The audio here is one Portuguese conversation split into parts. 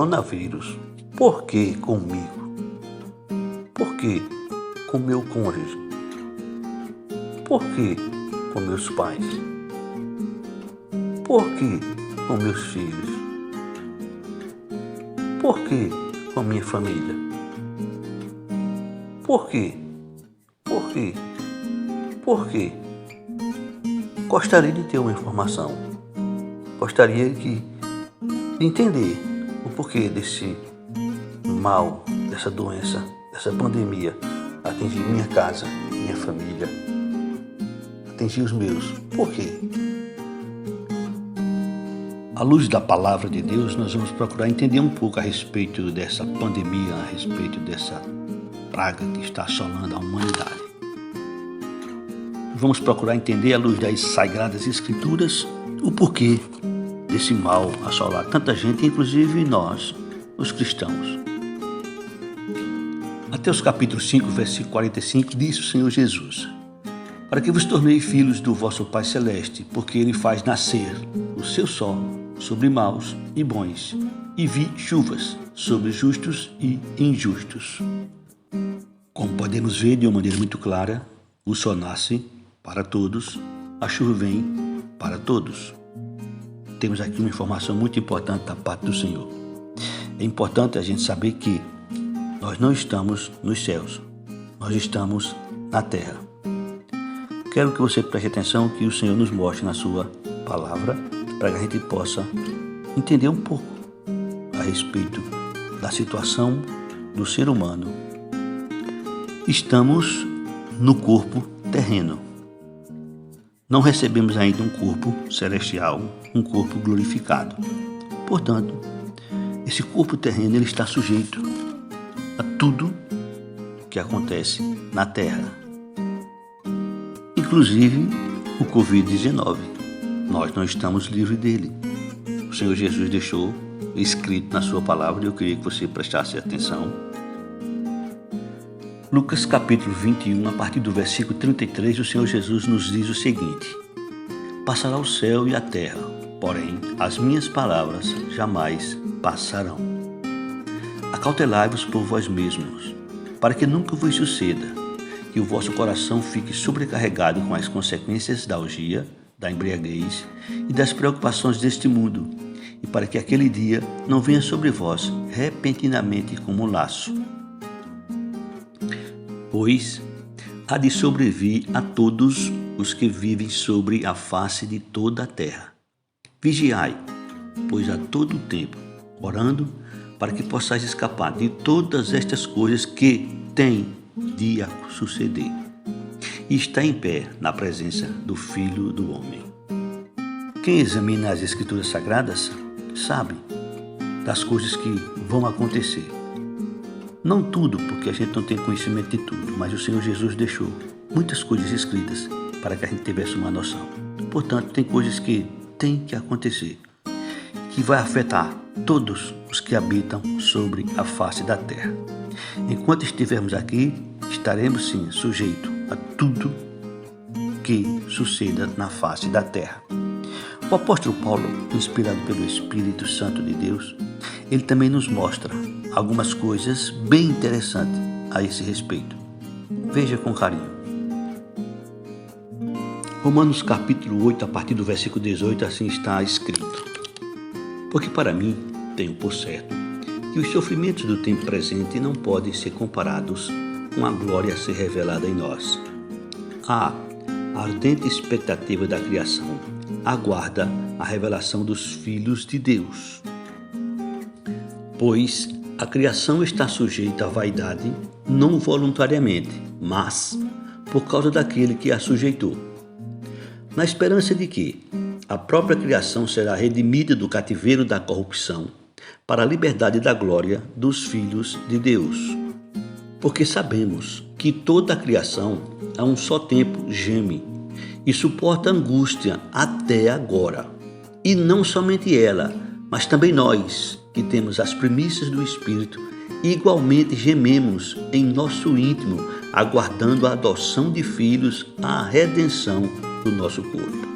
coronavírus. Por que comigo? Por que com meu cônjuge? Por que com meus pais? Por que com meus filhos? Por que com minha família? Por quê? Por quê? Por quê? Gostaria de ter uma informação. Gostaria de entender o porquê desse mal, dessa doença, dessa pandemia atingir minha casa, minha família, atingir os meus. Por quê? À luz da palavra de Deus, nós vamos procurar entender um pouco a respeito dessa pandemia, a respeito dessa praga que está assolando a humanidade. Vamos procurar entender à luz das Sagradas Escrituras o porquê desse mal assolar tanta gente, inclusive nós, os cristãos. Mateus capítulo 5, versículo 45, diz o Senhor Jesus: para que vos tornei filhos do vosso Pai Celeste, porque Ele faz nascer o seu sol sobre maus e bons, e vi chuvas sobre justos e injustos. Como podemos ver de uma maneira muito clara, o sol nasce para todos, a chuva vem para todos. Temos aqui uma informação muito importante da parte do Senhor. É importante a gente saber que nós não estamos nos céus, nós estamos na terra. Quero que você preste atenção que o Senhor nos mostre na sua palavra, para que a gente possa entender um pouco a respeito da situação do ser humano. Estamos no corpo terreno. Não recebemos ainda um corpo celestial, um corpo glorificado. Portanto, esse corpo terreno ele está sujeito a tudo que acontece na terra, inclusive o Covid-19. Nós não estamos livres dele. O Senhor Jesus deixou escrito na sua palavra e eu queria que você prestasse atenção. Lucas capítulo 21, a partir do versículo 33, o Senhor Jesus nos diz o seguinte: passará o céu e a terra, porém as minhas palavras jamais passarão. Acautelai-vos por vós mesmos, para que nunca vos suceda que o vosso coração fique sobrecarregado com as consequências da orgia, da embriaguez e das preocupações deste mundo, e para que aquele dia não venha sobre vós repentinamente como um laço. Pois há de sobrevir a todos os que vivem sobre a face de toda a terra. Vigiai, pois a todo o tempo, orando, para que possais escapar de todas estas coisas que têm de suceder, e está em pé na presença do Filho do Homem. Quem examina as Escrituras Sagradas sabe das coisas que vão acontecer. Não tudo, porque a gente não tem conhecimento de tudo, mas o Senhor Jesus deixou muitas coisas escritas para que a gente tivesse uma noção. Portanto, tem coisas que têm que acontecer, que vai afetar todos os que habitam sobre a face da terra. Enquanto estivermos aqui, estaremos sim sujeitos a tudo que suceda na face da terra. O apóstolo Paulo, inspirado pelo Espírito Santo de Deus, ele também nos mostra algumas coisas bem interessantes a esse respeito. Veja com carinho. Romanos capítulo 8, a partir do versículo 18, assim está escrito: porque para mim tenho por certo que os sofrimentos do tempo presente não podem ser comparados com a glória a ser revelada em nós. A ardente expectativa da criação aguarda a revelação dos filhos de Deus. Pois a criação está sujeita à vaidade, não voluntariamente, mas por causa daquele que a sujeitou, na esperança de que a própria criação será redimida do cativeiro da corrupção para a liberdade da glória dos filhos de Deus. Porque sabemos que toda a criação a um só tempo geme e suporta angústia até agora. E não somente ela, mas também nós, que temos as primícias do Espírito, igualmente gememos em nosso íntimo, aguardando a adoção de filhos, a redenção do nosso corpo.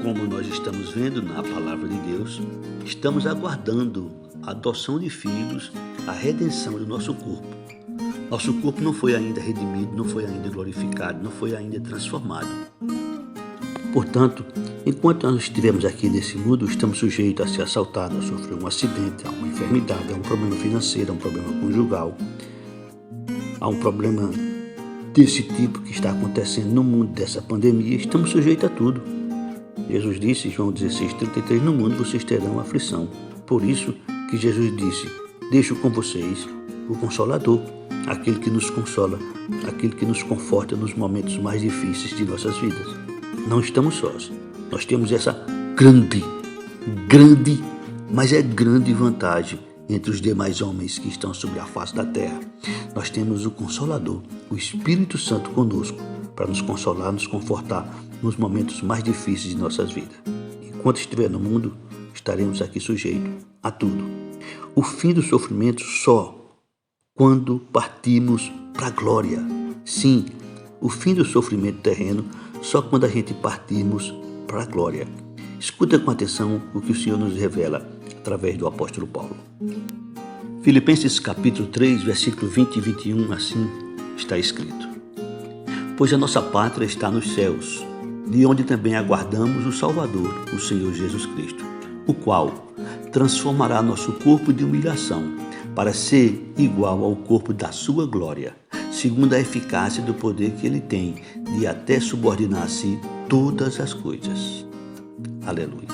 como nós estamos vendo na palavra de Deus, estamos aguardando a adoção de filhos, a redenção do nosso corpo. Nosso corpo não foi ainda redimido, não foi ainda glorificado, não foi ainda transformado. Portanto, enquanto nós estivermos aqui nesse mundo, estamos sujeitos a ser assaltados, a sofrer um acidente, a uma enfermidade, a um problema financeiro, a um problema conjugal, a um problema desse tipo que está acontecendo no mundo dessa pandemia. Estamos sujeitos a tudo. Jesus disse, João 16:33, no mundo vocês terão aflição. Por isso que Jesus disse, deixo com vocês o Consolador, aquele que nos consola, aquele que nos conforta nos momentos mais difíceis de nossas vidas. Não estamos sós. Nós temos essa grande, mas é grande vantagem entre os demais homens que estão sobre a face da terra. Nós temos o Consolador, o Espírito Santo conosco, para nos consolar, nos confortar nos momentos mais difíceis de nossas vidas. Enquanto estiver no mundo, estaremos aqui sujeitos a tudo. O fim do sofrimento só quando partimos para a glória. Sim, o fim do sofrimento terreno só quando a gente partirmos para a glória. Escuta com atenção o que o Senhor nos revela através do apóstolo Paulo. Filipenses capítulo 3, versículo 20 e 21, assim está escrito. Pois a nossa pátria está nos céus, de onde também aguardamos o Salvador, o Senhor Jesus Cristo, o qual transformará nosso corpo de humilhação para ser igual ao corpo da sua glória, segundo a eficácia do poder que ele tem de até subordinar a si todas as coisas. Aleluia.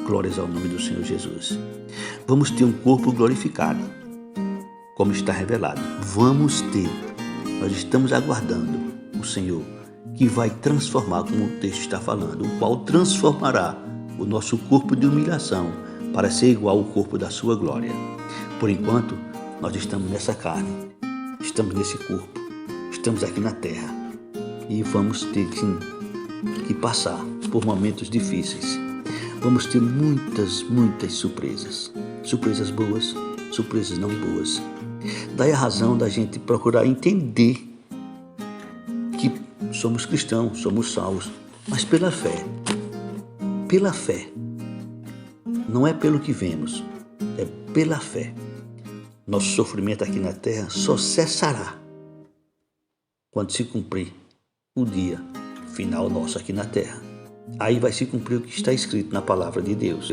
Glórias ao nome do Senhor Jesus. Vamos ter um corpo glorificado, como está revelado. Vamos ter. Nós estamos aguardando o Senhor, que vai transformar, como o texto está falando, o qual transformará o nosso corpo de humilhação para ser igual ao corpo da sua glória. Por enquanto, nós estamos nessa carne, estamos nesse corpo, estamos aqui na terra e vamos ter sim que passar por momentos difíceis. Vamos ter muitas surpresas. Surpresas boas, surpresas não boas. Daí a razão da gente procurar entender que somos cristãos, somos salvos, mas pela fé. Pela fé. Não é pelo que vemos, é pela fé. Nosso sofrimento aqui na terra só cessará quando se cumprir o dia final nosso aqui na terra. Aí vai se cumprir o que está escrito na palavra de Deus.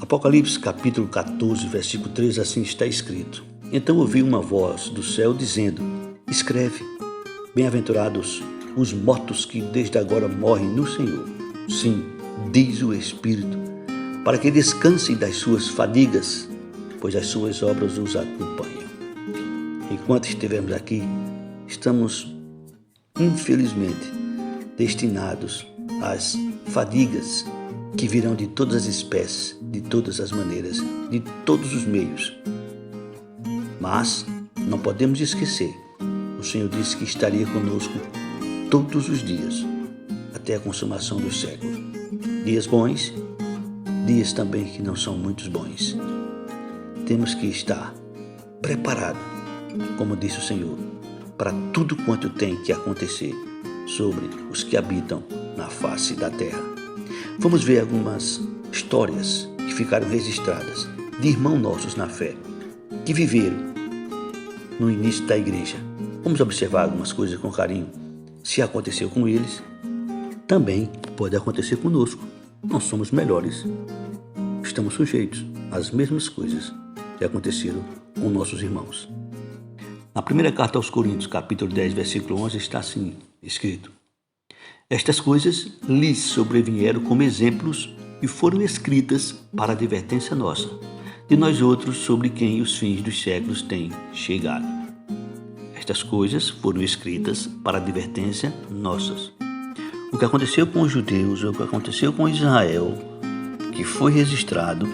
Apocalipse capítulo 14, versículo 3, assim está escrito. Então ouvi uma voz do céu dizendo, escreve, bem-aventurados os mortos que desde agora morrem no Senhor. Sim, diz o Espírito, para que descansem das suas fadigas, pois as suas obras os acompanham. Enquanto estivermos aqui, estamos, infelizmente, destinados às fadigas que virão de todas as espécies, de todas as maneiras, de todos os meios. Mas não podemos esquecer, o Senhor disse que estaria conosco todos os dias, até a consumação dos séculos. Dias bons, dias também que não são muito bons. Temos que estar preparados, como disse o Senhor, para tudo quanto tem que acontecer sobre os que habitam na face da terra. Vamos ver algumas histórias que ficaram registradas de irmãos nossos na fé, que viveram no início da igreja. Vamos observar algumas coisas com carinho. Se aconteceu com eles, também pode acontecer conosco. Não somos melhores. Estamos sujeitos às mesmas coisas que aconteceram com nossos irmãos. Na primeira carta aos Coríntios, capítulo 10, versículo 11, está assim escrito. Estas coisas lhes sobrevieram como exemplos e foram escritas para advertência nossa, de nós outros sobre quem os fins dos séculos têm chegado. Estas coisas foram escritas para advertência nossas. O que aconteceu com os judeus, o que aconteceu com Israel, que foi registrado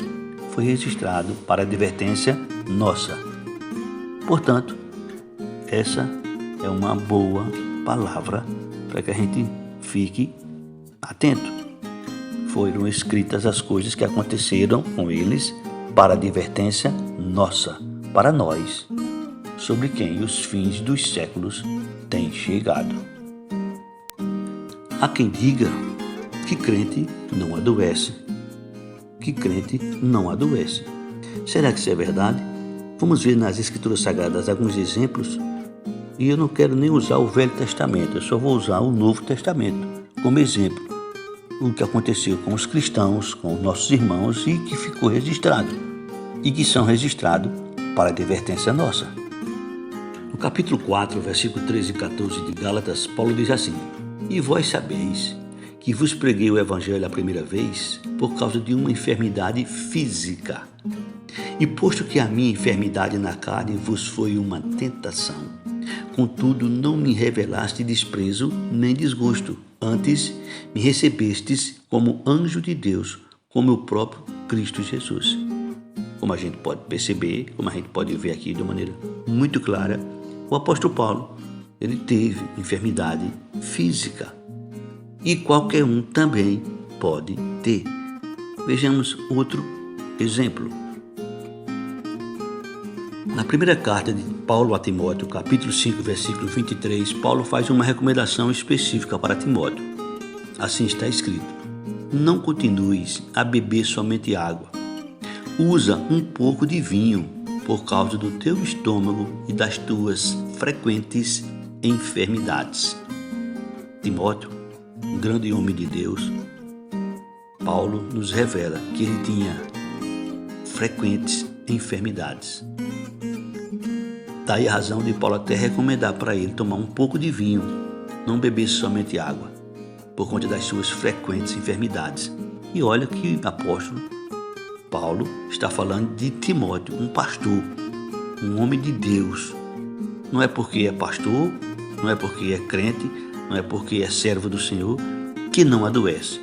para advertência nossa. Portanto, essa é uma boa palavra para que a gente fique atento. Foram escritas as coisas que aconteceram com eles para advertência nossa, para nós, sobre quem os fins dos séculos têm chegado. Há quem diga que crente não adoece. Que crente não adoece. Será que isso é verdade? Vamos ver nas Escrituras Sagradas alguns exemplos. E eu não quero nem usar o Velho Testamento, eu só vou usar o Novo Testamento como exemplo. O que aconteceu com os cristãos, com os nossos irmãos e que ficou registrado. E que são registrados para advertência nossa. No capítulo 4, versículo 13 e 14 de Gálatas, Paulo diz assim: E vós sabeis que vos preguei o Evangelho a primeira vez por causa de uma enfermidade física. E posto que a minha enfermidade na carne vos foi uma tentação, contudo não me revelaste desprezo nem desgosto, antes me recebestes como anjo de Deus, como o próprio Cristo Jesus. Como a gente pode perceber, como a gente pode ver aqui de maneira muito clara, o apóstolo Paulo, ele teve enfermidade física. E qualquer um também pode ter. Vejamos outro exemplo. Na primeira carta de Paulo a Timóteo, capítulo 5, versículo 23, Paulo faz uma recomendação específica para Timóteo. Assim está escrito: Não continues a beber somente água. Usa um pouco de vinho por causa do teu estômago e das tuas frequentes enfermidades. Timóteo, um grande homem de Deus, Paulo nos revela que ele tinha frequentes enfermidades. Daí a razão de Paulo até recomendar para ele tomar um pouco de vinho, não beber somente água, por conta das suas frequentes enfermidades. E olha que o apóstolo Paulo está falando de Timóteo, um pastor, um homem de Deus. Não é porque é pastor, não é porque é crente, não é porque é servo do Senhor que não adoece.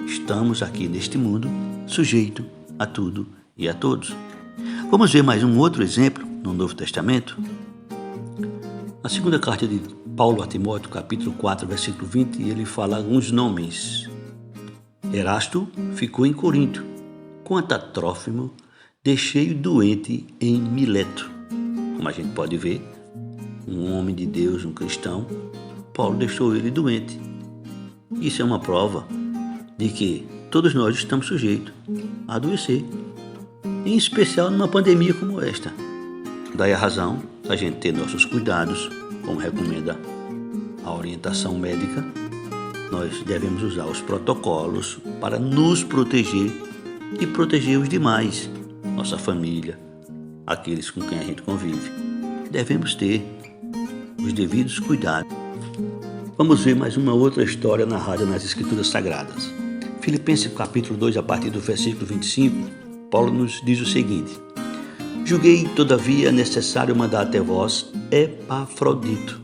Estamos aqui neste mundo sujeito a tudo e a todos. Vamos ver mais um outro exemplo no Novo Testamento. Na segunda carta de Paulo a Timóteo, capítulo 4, versículo 20, ele fala alguns nomes. Erasto ficou em Corinto, quanto a Trófimo, deixei-o doente em Mileto. Como a gente pode ver, um homem de Deus, um cristão, Paulo deixou ele doente. Isso é uma prova de que todos nós estamos sujeitos a adoecer, em especial numa pandemia como esta. Daí a razão da gente ter nossos cuidados, como recomenda a orientação médica. Nós devemos usar os protocolos para nos proteger e proteger os demais, nossa família, aqueles com quem a gente convive. Devemos ter os devidos cuidados. Vamos ver mais uma outra história narrada nas Escrituras Sagradas. Filipenses capítulo 2, a partir do versículo 25, Paulo nos diz o seguinte: Julguei, todavia, necessário mandar até vós Epafrodito,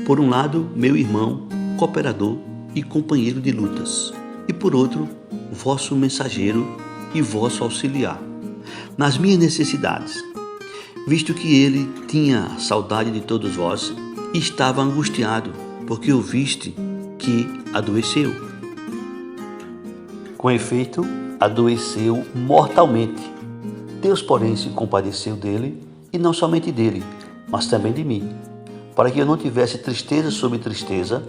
por um lado, meu irmão, cooperador e companheiro de lutas, e por outro, vosso mensageiro e vosso auxiliar, nas minhas necessidades, visto que ele tinha saudade de todos vós e estava angustiado, porque ouviste que adoeceu. Com efeito, adoeceu mortalmente. Deus, porém, se compadeceu dele, e não somente dele, mas também de mim, para que eu não tivesse tristeza sobre tristeza.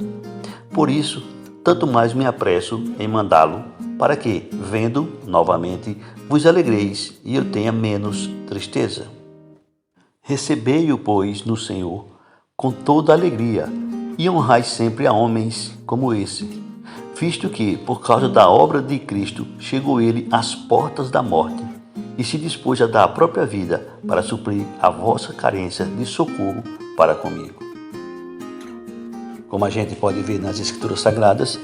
Por isso, tanto mais me apresso em mandá-lo, para que, vendo novamente, vos alegreis e eu tenha menos tristeza. Recebei-o, pois, no Senhor, com toda alegria, e honrai sempre a homens como esse, visto que, por causa da obra de Cristo, chegou ele às portas da morte, e se dispôs a dar a própria vida para suprir a vossa carência de socorro para comigo. Como a gente pode ver nas Escrituras Sagradas,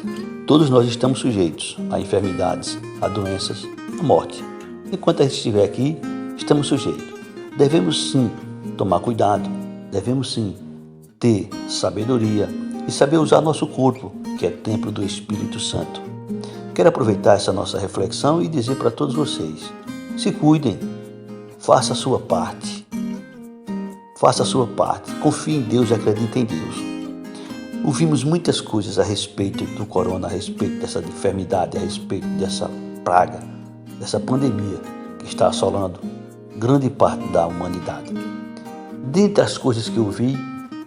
todos nós estamos sujeitos a enfermidades, a doenças, a morte. Enquanto a gente estiver aqui, estamos sujeitos. Devemos sim tomar cuidado, devemos sim ter sabedoria e saber usar nosso corpo, que é templo do Espírito Santo. Quero aproveitar essa nossa reflexão e dizer para todos vocês: se cuidem, faça a sua parte. Faça a sua parte, confie em Deus e acredite em Deus. Ouvimos muitas coisas a respeito do corona, a respeito dessa enfermidade, a respeito dessa praga, dessa pandemia que está assolando grande parte da humanidade. Dentre as coisas que eu vi,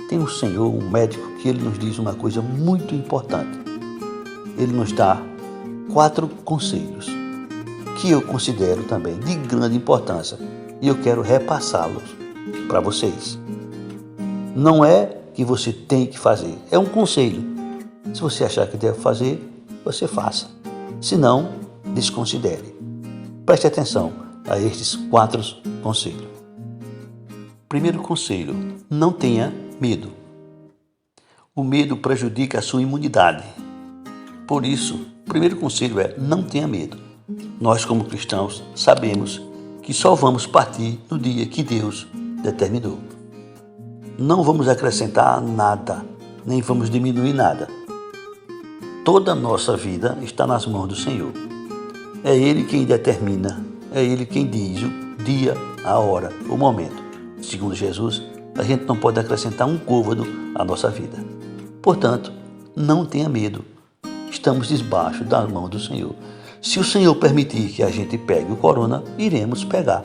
tem um Senhor, um médico, que ele nos diz uma coisa muito importante. Ele nos dá 4 conselhos que eu considero também de grande importância e eu quero repassá-los para vocês. Não é que você tem que fazer, é um conselho. Se você achar que deve fazer, você faça. Se não, desconsidere. Preste atenção a estes 4 conselhos. Primeiro conselho, não tenha medo. O medo prejudica a sua imunidade. Por isso, o primeiro conselho é não tenha medo. Nós, como cristãos, sabemos que só vamos partir no dia que Deus determinou. Não vamos acrescentar nada, nem vamos diminuir nada. Toda a nossa vida está nas mãos do Senhor. É Ele quem determina, é Ele quem diz o dia, a hora, o momento. Segundo Jesus, a gente não pode acrescentar um côvado à nossa vida. Portanto, não tenha medo. Estamos debaixo da mão do Senhor. Se o Senhor permitir que a gente pegue o corona, iremos pegar.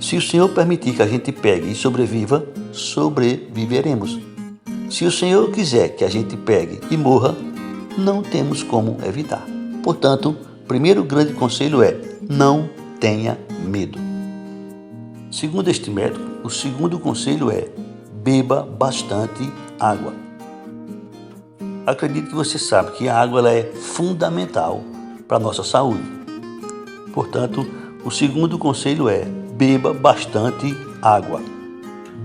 Se o Senhor permitir que a gente pegue e sobreviva, sobreviveremos. Se o Senhor quiser que a gente pegue e morra, não temos como evitar. Portanto, o primeiro grande conselho é não tenha medo. Segundo este médico, o segundo conselho é beba bastante água. Acredito que você sabe que a água ela é fundamental para a nossa saúde. Portanto, o segundo conselho é beba bastante água.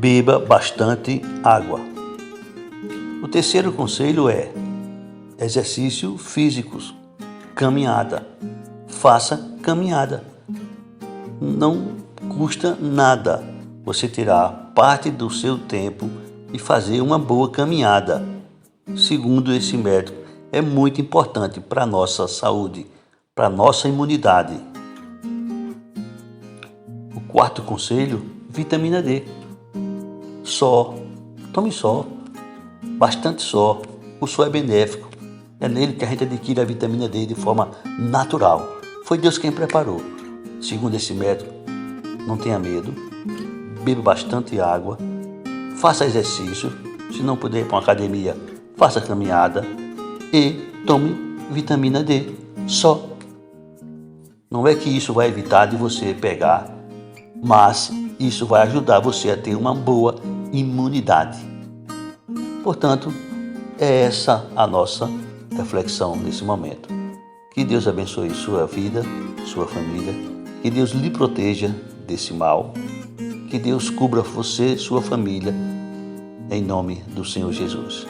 Beba bastante água. O terceiro conselho é exercício físicos, caminhada. Faça caminhada. Não custa nada você tirar parte do seu tempo e fazer uma boa caminhada. Segundo esse médico, é muito importante para a nossa saúde, para a nossa imunidade. O quarto conselho, vitamina D. Sol, tome sol, bastante sol. O sol é benéfico, é nele que a gente adquire a vitamina D de forma natural. Foi Deus quem preparou. Segundo esse médico, não tenha medo, beba bastante água, faça exercício, se não puder ir para uma academia, faça caminhada e tome vitamina D só. Não é que isso vai evitar de você pegar, mas isso vai ajudar você a ter uma boa imunidade. Portanto, é essa a nossa reflexão nesse momento. Que Deus abençoe sua vida, sua família, que Deus lhe proteja desse mal, que Deus cubra você, sua família, em nome do Senhor Jesus.